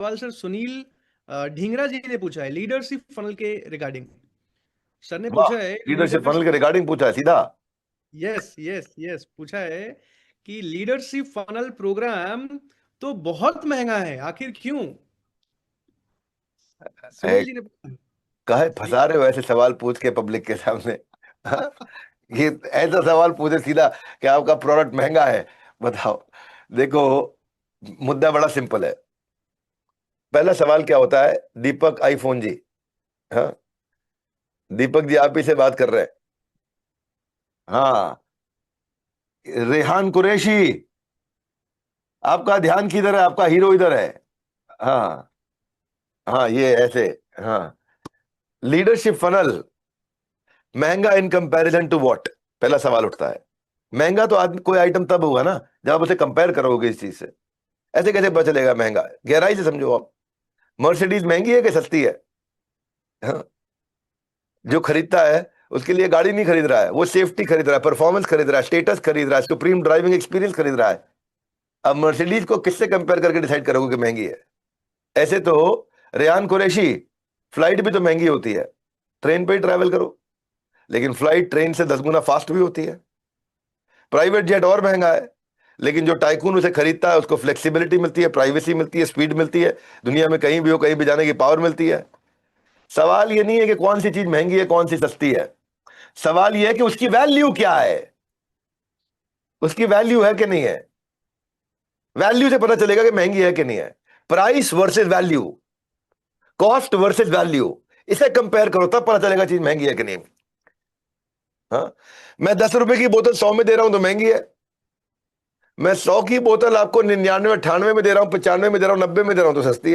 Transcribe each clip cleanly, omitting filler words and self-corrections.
सवाल सर सुनील ढींगरा जी ने पूछा है लीडरशिप फनल के रिगार्डिंग। सर ने वाह, पूछा है लीडरशिप फनल के रिगार्डिंग पूछा है सीधा। यस यस यस पूछा है कि लीडरशिप फनल प्रोग्राम तो बहुत महंगा है, आखिर क्यों? सुनील जी ने पूछा कहे जी। फंसा रहे हो ऐसे सवाल पूछ के पब्लिक के सामने। हाँ? ये ऐसा सवाल पूछे सीधा कि आपका प्रोडक्ट महंगा है, बताओ। देखो, मुद्दा बड़ा सिंपल है। पहला सवाल क्या होता है, दीपक आईफोन जी। हाँ, दीपक जी आप ही से बात कर रहे हैं। हाँ, रेहान कुरैशी, आपका ध्यान किधर है? आपका हीरो इधर है। हाँ हाँ, ये ऐसे। हाँ, लीडरशिप फनल महंगा इन कंपैरिजन टू व्हाट, पहला सवाल उठता है। महंगा तो आदमी कोई आइटम तब होगा ना जब आप उसे कंपेयर करोगे इस चीज से। ऐसे कैसे पता चलेगा महंगा? गहराई से समझो आप। मर्सिडीज महंगी है कि सस्ती है? हाँ? जो खरीदता है उसके लिए गाड़ी नहीं खरीद रहा है, वो सेफ्टी खरीद रहा है, परफॉर्मेंस खरीद रहा है, स्टेटस खरीद रहा है, सुप्रीम ड्राइविंग एक्सपीरियंस खरीद रहा है। अब मर्सिडीज को किससे कंपेयर करके डिसाइड करोगे कि महंगी है? ऐसे तो रेयान कुरैशी, फ्लाइट भी तो महंगी होती है, ट्रेन पे ही ट्रैवल करो। लेकिन फ्लाइट ट्रेन से 10 गुना फास्ट भी होती है। प्राइवेट जेट और महंगा है, लेकिन जो टाइकून उसे खरीदता है उसको फ्लेक्सिबिलिटी मिलती है, प्राइवेसी मिलती है, स्पीड मिलती है, दुनिया में कहीं भी हो कहीं भी जाने की पावर मिलती है। सवाल ये नहीं है कि कौन सी चीज महंगी है कौन सी सस्ती है, सवाल ये है कि उसकी वैल्यू क्या है। उसकी वैल्यू है कि नहीं है? वैल्यू से पता चलेगा कि महंगी है कि नहीं है। Price versus value, cost versus value, इसे कंपेयर करो तब पता चलेगा चीज महंगी है कि नहीं। हाँ, मैं 10 रुपए की बोतल 100 में दे रहा हूं तो महंगी है। मैं 100 की बोतल आपको 99 98 में दे रहा हूं, 95 में दे रहा हूं, 90 में दे रहा हूं तो सस्ती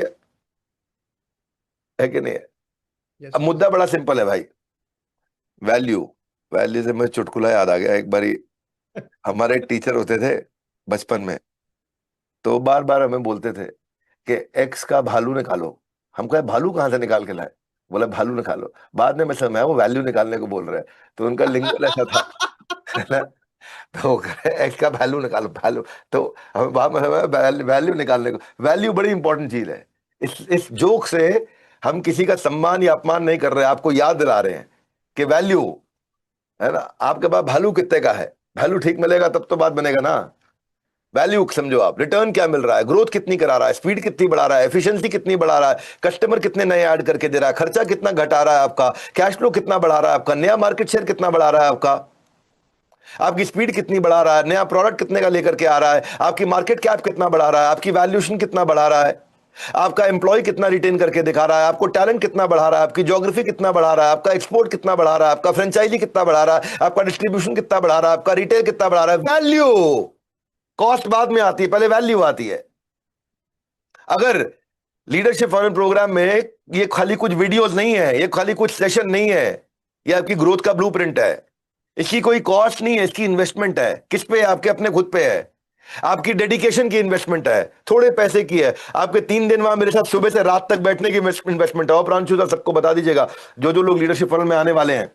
है कि नहीं है? अब यस मुद्दा बड़ा सिंपल है भाई, वैल्यू। वैल्यू से मुझे चुटकुला याद आ गया। एक बारी हमारे एक टीचर होते थे बचपन में, तो बार बार हमें बोलते थे कि एक्स का भालू निकालो। हम कहे भालू कहाँ से निकाल के लाए? बोला भालू निकालो। बाद में मैं समझा वो वैल्यू निकालने को बोल रहे हैं, तो उनका लिंगल ऐसा था। है ना? तो वो कहे एक्स का वैल्यू निकालो, वैल्यू। तो हमें बाद में वैल्यू निकालने को, वैल्यू बड़ी इंपॉर्टेंट चीज है। इस जोक से हम किसी का सम्मान या अपमान नहीं कर रहे हैं, आपको याद दिला रहे हैं कि वैल्यू, है ना? आपके पास भालू कितने का है, वैल्यू ठीक मिलेगा तब तो बात बनेगा ना। वैल्यू समझो आप, रिटर्न क्या मिल रहा है, ग्रोथ कितनी करा रहा है, स्पीड कितनी बढ़ा रहा है, एफिशिएंसी कितनी बढ़ा रहा है, कस्टमर कितने नए ऐड करके दे रहा है, खर्चा कितना घटा रहा है आपका, कैश फ्लो कितना बढ़ा रहा है आपका, नया मार्केट शेयर कितना बढ़ा रहा है आपका, आपकी स्पीड कितनी बढ़ा रहा है, नया प्रोडक्ट कितने का लेकर के आ रहा है, आपकी मार्केट कैप कितना बढ़ा रहा है, आपकी वैल्यूएशन कितना बढ़ा रहा है, आपका एम्प्लॉय कितना रिटेन करके दिखा रहा है, आपको टैलेंट कितना बढ़ा रहा है, आपकी ज्योग्राफी कितना बढ़ा रहा है, आपका एक्सपोर्ट कितना बढ़ा रहा है, आपका फ्रेंचाइजी कितना बढ़ा रहा है, आपका डिस्ट्रीब्यूशन कितना बढ़ा रहा है, आपका रिटेल कितना बढ़ा रहा है। वैल्यू, कॉस्ट बाद में आती है, पहले वैल्यू आती है। अगर लीडरशिप फॉरन प्रोग्राम में ये खाली कुछ वीडियोस नहीं है, ये खाली कुछ सेशन नहीं है, ये आपकी ग्रोथ का ब्लूप्रिंट है। इसकी कोई कॉस्ट नहीं है, इसकी इन्वेस्टमेंट है। किस पे? आपके अपने खुद पे है, आपकी डेडिकेशन की इन्वेस्टमेंट है, थोड़े पैसे की है। आपके 3 दिन वहां मेरे साथ सुबह से रात तक बैठने की इन्वेस्टमेंट है। और प्रांशु सर सबको बता दीजिएगा, जो जो लोग लीडरशिप फॉरन में आने वाले हैं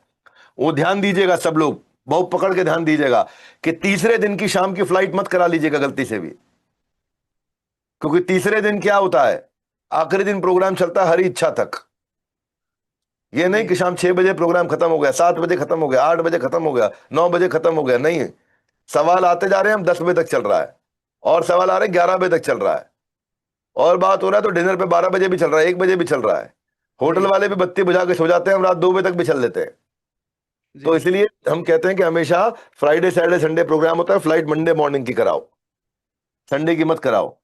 वो ध्यान दीजिएगा, सब लोग बहुत पकड़ के ध्यान दीजिएगा कि तीसरे दिन की शाम की फ्लाइट मत करा लीजिएगा गलती से भी। क्योंकि तीसरे दिन क्या होता है, आखिरी दिन प्रोग्राम चलता है हरी इच्छा तक। ये नहीं कि जी शाम 6 बजे प्रोग्राम खत्म हो गया, 7 बजे खत्म हो गया, 8 बजे खत्म हो गया, 9 बजे खत्म हो गया, नहीं। सवाल आते जा रहे हैं, हम 10 बजे तक चल रहा है, और सवाल आ रहे हैं 11 बजे तक चल रहा है, और बात हो रहा है तो डिनर पे 12 बजे भी चल रहा है, 1 बजे भी चल रहा है। होटल जी वाले भी बत्ती बुझा के सो जाते हैं, हम रात 2 बजे तक भी चल लेते हैं। तो जी इसलिए हम कहते हैं कि हमेशा फ्राइडे सैटरडे संडे प्रोग्राम होता है, फ्लाइट मंडे मॉर्निंग की कराओ, संडे की मत कराओ।